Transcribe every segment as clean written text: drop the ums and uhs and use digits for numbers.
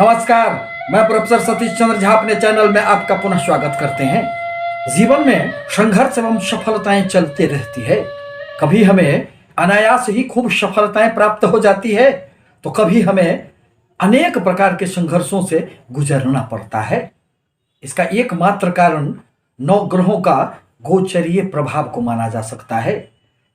नमस्कार। मैं प्रोफेसर सतीश चंद्र झा अपने चैनल में आपका पुनः स्वागत करते हैं। जीवन में संघर्ष एवं सफलताएं चलती रहती है। कभी हमें अनायास ही खूब सफलताएं प्राप्त हो जाती है, तो कभी हमें अनेक प्रकार के संघर्षों से गुजरना पड़ता है। इसका एकमात्र कारण नौ ग्रहों का गोचरीय प्रभाव को माना जा सकता है।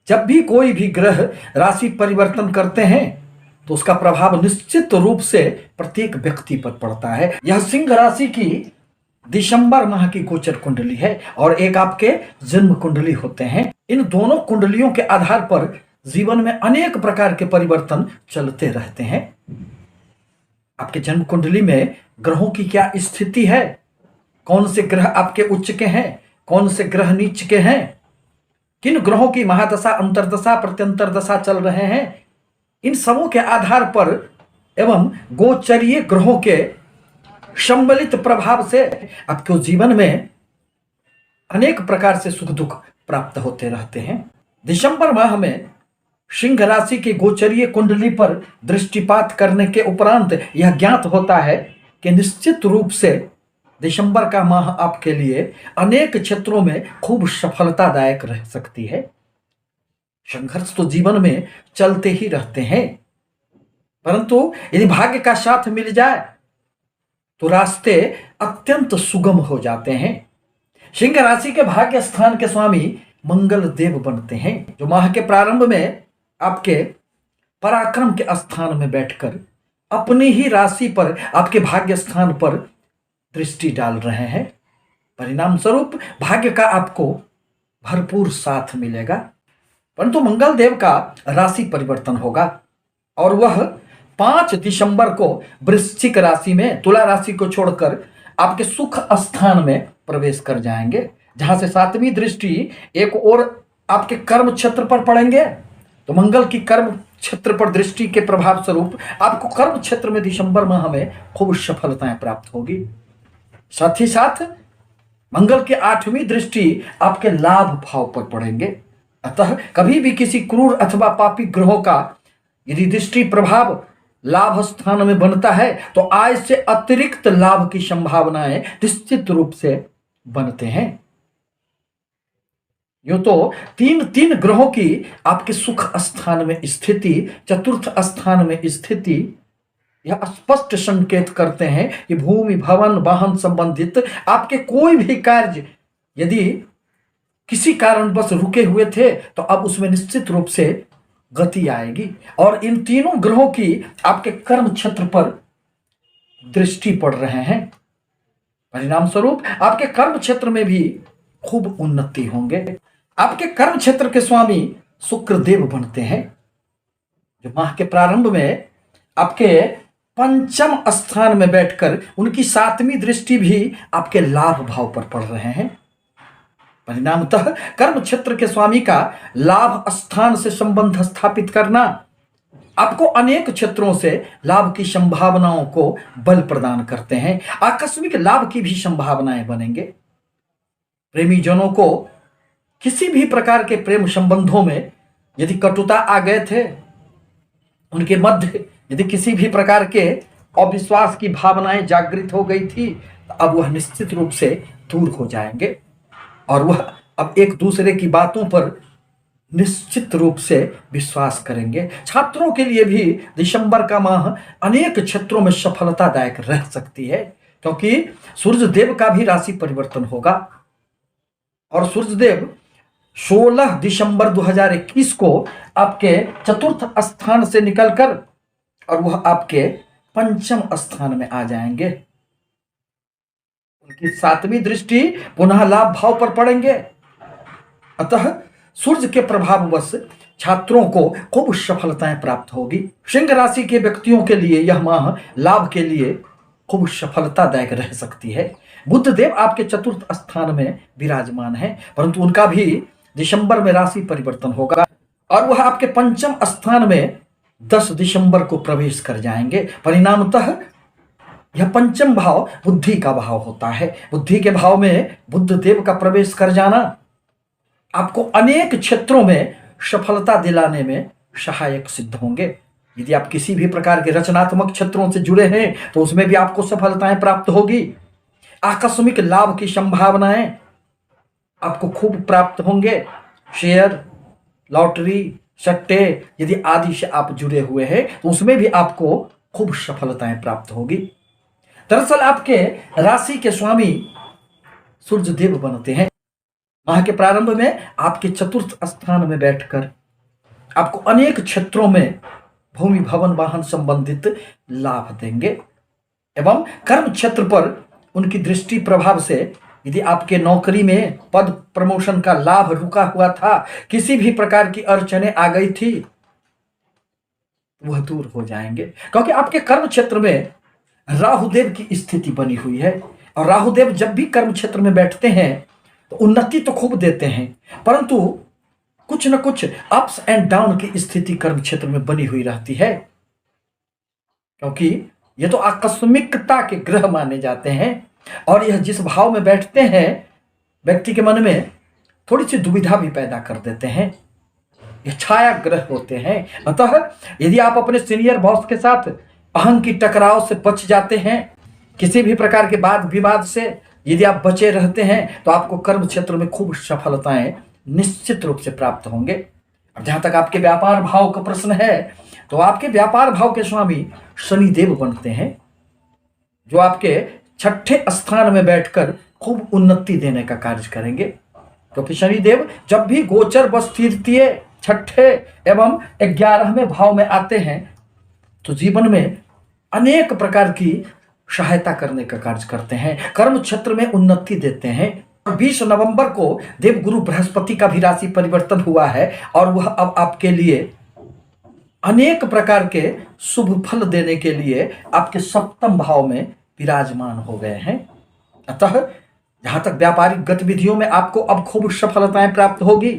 जब भी कोई भी ग्रह राशि परिवर्तन करते हैं तो उसका प्रभाव निश्चित रूप से प्रत्येक व्यक्ति पर पड़ता है। यह सिंह राशि की दिसंबर माह की गोचर कुंडली है और एक आपके जन्म कुंडली होते हैं। इन दोनों कुंडलियों के आधार पर जीवन में अनेक प्रकार के परिवर्तन चलते रहते हैं। आपके जन्म कुंडली में ग्रहों की क्या स्थिति है, कौन से ग्रह आपके उच्च के हैं, कौन से ग्रह नीच के हैं, किन ग्रहों की महादशा, अंतरदशा, प्रत्यंतर दशा चल रहे हैं, इन सबों के आधार पर एवं गोचरीय ग्रहों के सम्मिलित प्रभाव से आपके जीवन में अनेक प्रकार से सुख दुख प्राप्त होते रहते हैं। दिसंबर माह में सिंह राशि की गोचरीय कुंडली पर दृष्टिपात करने के उपरांत यह ज्ञात होता है कि निश्चित रूप से दिसंबर का माह आपके लिए अनेक क्षेत्रों में खूब सफलतादायक रह सकती है। संघर्ष तो जीवन में चलते ही रहते हैं, परंतु यदि भाग्य का साथ मिल जाए तो रास्ते अत्यंत सुगम हो जाते हैं। सिंह राशि के भाग्य स्थान के स्वामी मंगल देव बनते हैं, जो माह के प्रारंभ में आपके पराक्रम के स्थान में बैठकर अपनी ही राशि पर, आपके भाग्य स्थान पर दृष्टि डाल रहे हैं। परिणाम स्वरूप भाग्य का आपको भरपूर साथ मिलेगा। परंतु मंगल देव का राशि परिवर्तन होगा और वह 5 दिसंबर को वृश्चिक राशि में, तुला राशि को छोड़कर आपके सुख स्थान में प्रवेश कर जाएंगे, जहां से 7वीं दृष्टि एक और आपके कर्म क्षेत्र पर पड़ेंगे। तो मंगल की कर्म क्षेत्र पर दृष्टि के प्रभाव स्वरूप आपको कर्म क्षेत्र में दिसंबर माह में खूब सफलताएं प्राप्त होगी। साथ ही साथ मंगल की 8वीं दृष्टि आपके लाभ भाव पर पड़ेंगे। अतः कभी भी किसी क्रूर अथवा पापी ग्रहों का यदि दृष्टि प्रभाव लाभ स्थान में बनता है तो आय से अतिरिक्त लाभ की संभावनाएं निश्चित रूप से बनते हैं। यूं तो तीन ग्रहों की आपके सुख स्थान में स्थिति, चतुर्थ स्थान में स्थिति, यह स्पष्ट संकेत करते हैं कि भूमि, भवन, वाहन संबंधित आपके कोई भी कार्य यदि किसी कारणवश रुके हुए थे तो अब उसमें निश्चित रूप से गति आएगी। और इन तीनों ग्रहों की आपके कर्म क्षेत्र पर दृष्टि पड़ रहे हैं। परिणाम स्वरूप आपके कर्म क्षेत्र में भी खूब उन्नति होंगे। आपके कर्म क्षेत्र के स्वामी शुक्र देव बनते हैं, जो माह के प्रारंभ में आपके पंचम स्थान में बैठकर उनकी 7वीं दृष्टि भी आपके लाभ भाव पर पड़ रहे हैं। परिणामतः कर्म क्षेत्र के स्वामी का लाभ स्थान से संबंध स्थापित करना आपको अनेक क्षेत्रों से लाभ की संभावनाओं को बल प्रदान करते हैं। आकस्मिक लाभ की भी संभावनाएं बनेंगे। प्रेमी जनों को किसी भी प्रकार के प्रेम संबंधों में यदि कटुता आ गए थे, उनके मध्य यदि किसी भी प्रकार के अविश्वास की भावनाएं जागृत हो गई थी, तो अब वह निश्चित रूप से दूर हो जाएंगे और वह अब एक दूसरे की बातों पर निश्चित रूप से विश्वास करेंगे। छात्रों के लिए भी दिसंबर का माह अनेक क्षेत्रों में सफलतादायक रह सकती है, क्योंकि सूर्य देव का भी राशि परिवर्तन होगा और सूर्य देव 16 दिसंबर 2021 को आपके चतुर्थ स्थान से निकलकर और वह आपके पंचम स्थान में आ जाएंगे। उनकी 7वीं दृष्टि पुनः लाभ भाव पर पड़ेंगे। अतः सूर्य के प्रभाववश छात्रों को खूब सफलताएं प्राप्त होगी। सिंह राशि के व्यक्तियों के लिए यह माह लाभ के लिए खूब सफलतादायक रह सकती है। बुध देव आपके चतुर्थ स्थान में विराजमान है, परंतु उनका भी दिसंबर में राशि परिवर्तन होगा और वह आपके पंचम स्थान में 10 दिसंबर को प्रवेश कर जाएंगे। परिणामतः यह पंचम भाव बुद्धि का भाव होता है। बुद्धि के भाव में बुध देव का प्रवेश कर जाना आपको अनेक क्षेत्रों में सफलता दिलाने में सहायक सिद्ध होंगे। यदि आप किसी भी प्रकार के रचनात्मक क्षेत्रों से जुड़े हैं तो उसमें भी आपको सफलताएं प्राप्त होगी। आकस्मिक लाभ की संभावनाएं आपको खूब प्राप्त होंगे। शेयर, लॉटरी, सट्टे यदि आदि से आप जुड़े हुए हैं तो उसमें भी आपको खूब सफलताएं प्राप्त होगी। दरअसल आपके राशि के स्वामी सूर्य देव बनते हैं। माह के प्रारंभ में आपके चतुर्थ स्थान में बैठकर आपको अनेक क्षेत्रों में भूमि, भवन, वाहन संबंधित लाभ देंगे एवं कर्म क्षेत्र पर उनकी दृष्टि प्रभाव से यदि आपके नौकरी में पद प्रमोशन का लाभ रुका हुआ था, किसी भी प्रकार की अड़चनें आ गई थी, वह दूर हो जाएंगे, क्योंकि आपके कर्म क्षेत्र में राहुदेव की स्थिति बनी हुई है। और राहुदेव जब भी कर्म क्षेत्र में बैठते हैं तो उन्नति तो खूब देते हैं, परंतु कुछ न कुछ अप्स एंड डाउन की स्थिति कर्म क्षेत्र में बनी हुई रहती है, क्योंकि ये तो आकस्मिकता के ग्रह माने जाते हैं। और यह जिस भाव में बैठते हैं व्यक्ति के मन में थोड़ी सी दुविधा भी पैदा कर देते हैं। ये छाया ग्रह होते हैं। अतः यदि आप अपने सीनियर बॉस के साथ अहंग की टकराव से बच जाते हैं, किसी भी प्रकार के वाद विवाद से यदि आप बचे रहते हैं तो आपको कर्म क्षेत्र में खूब सफलताएं निश्चित रूप से प्राप्त होंगे। अब जहां तक आपके व्यापार भाव का प्रश्न है तो आपके व्यापार भाव के स्वामी शनि देव बनते हैं, जो आपके छठे स्थान में बैठकर खूब उन्नति देने का कार्य करेंगे। क्योंकि शनि देव जब भी गोचर बस तृतीय, छठे एवं 11वें भाव में आते हैं तो जीवन में अनेक प्रकार की सहायता करने का कार्य करते हैं, कर्म क्षेत्र में उन्नति देते हैं। और 20 नवंबर को देवगुरु बृहस्पति का भी राशि परिवर्तन हुआ है और वह अब आपके लिए अनेक प्रकार के शुभ फल देने के लिए आपके सप्तम भाव में विराजमान हो गए हैं। अतः जहां तक व्यापारिक गतिविधियों में आपको अब खूब सफलताएं प्राप्त होगी,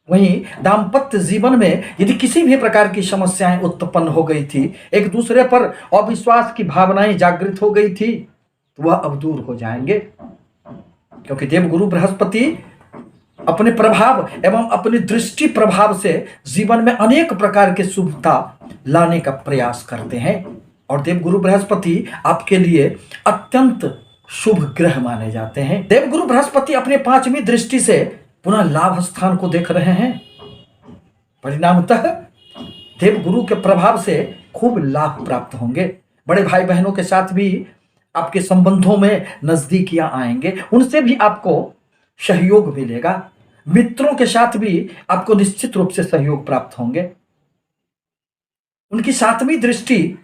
वहीं दाम्पत्य जीवन में यदि किसी भी प्रकार की समस्याएं उत्पन्न हो गई थी, एक दूसरे पर अविश्वास की भावनाएं जागृत हो गई थी, तो वह अब दूर हो जाएंगे। क्योंकि देवगुरु बृहस्पति अपने प्रभाव एवं अपनी दृष्टि प्रभाव से जीवन में अनेक प्रकार के शुभता लाने का प्रयास करते हैं। और देवगुरु बृहस्पति आपके लिए अत्यंत शुभ ग्रह माने जाते हैं। देवगुरु बृहस्पति अपने 5वीं दृष्टि से पुनः लाभ स्थान को देख रहे हैं। परिणामतः देवगुरु के प्रभाव से खूब लाभ प्राप्त होंगे। बड़े भाई बहनों के साथ भी आपके संबंधों में नजदीकियां आएंगे, उनसे भी आपको सहयोग मिलेगा। मित्रों के साथ भी आपको निश्चित रूप से सहयोग प्राप्त होंगे। उनकी 7वीं दृष्टि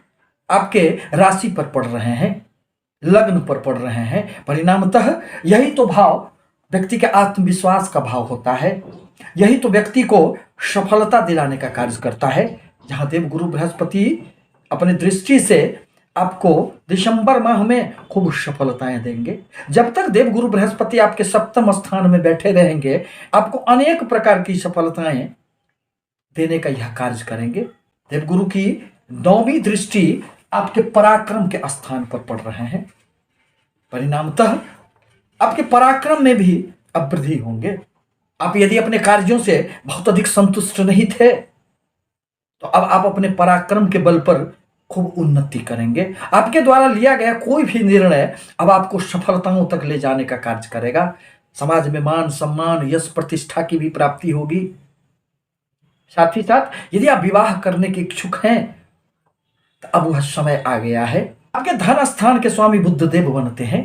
आपके राशि पर पड़ रहे हैं, लग्न पर पड़ रहे हैं। परिणामतः यही तो भाव व्यक्ति के आत्मविश्वास का भाव होता है, यही तो व्यक्ति को सफलता दिलाने का कार्य करता है। जहां देवगुरु बृहस्पति अपने दृष्टि से आपको दिसंबर माह में खूब सफलताएं देंगे। जब तक देवगुरु बृहस्पति आपके सप्तम स्थान में बैठे रहेंगे, आपको अनेक प्रकार की सफलताएं देने का यह कार्य करेंगे। देवगुरु की 9वीं दृष्टि आपके पराक्रम के स्थान पर पड़ रहे हैं। परिणामतः आपके पराक्रम में भी अब वृद्धि होंगे। आप यदि अपने कार्यों से बहुत अधिक संतुष्ट नहीं थे तो अब आप अपने पराक्रम के बल पर खूब उन्नति करेंगे। आपके द्वारा लिया गया कोई भी निर्णय अब आपको सफलताओं तक ले जाने का कार्य करेगा। समाज में मान सम्मान, यश, प्रतिष्ठा की भी प्राप्ति होगी। साथ ही साथ यदि आप विवाह करने के इच्छुक हैं तो अब वह समय आ गया है। आपके धन स्थान के स्वामी बुध देव बनते हैं।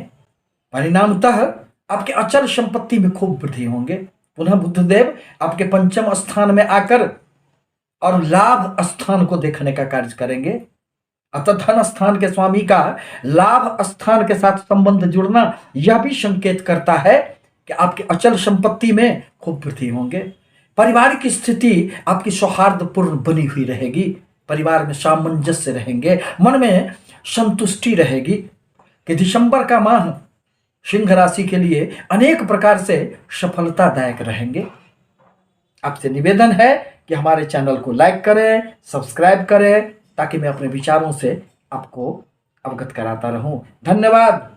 परिणामतः आपके अचल संपत्ति में खूब वृद्धि होंगे। पुनः बुधदेव आपके 5म स्थान में आकर और लाभ स्थान को देखने का कार्य करेंगे। अतः धन स्थान के स्वामी का लाभ स्थान के साथ संबंध जुड़ना यह भी संकेत करता है कि आपके अचल संपत्ति में खूब वृद्धि होंगे। पारिवारिक स्थिति आपकी सौहार्दपूर्ण बनी हुई रहेगी। परिवार में सामंजस्य रहेंगे, मन में संतुष्टि रहेगी कि दिसंबर का माह सिंह राशि के लिए अनेक प्रकार से सफलतादायक रहेंगे। आपसे निवेदन है कि हमारे चैनल को लाइक करें, सब्सक्राइब करें, ताकि मैं अपने विचारों से आपको अवगत कराता रहूं। धन्यवाद।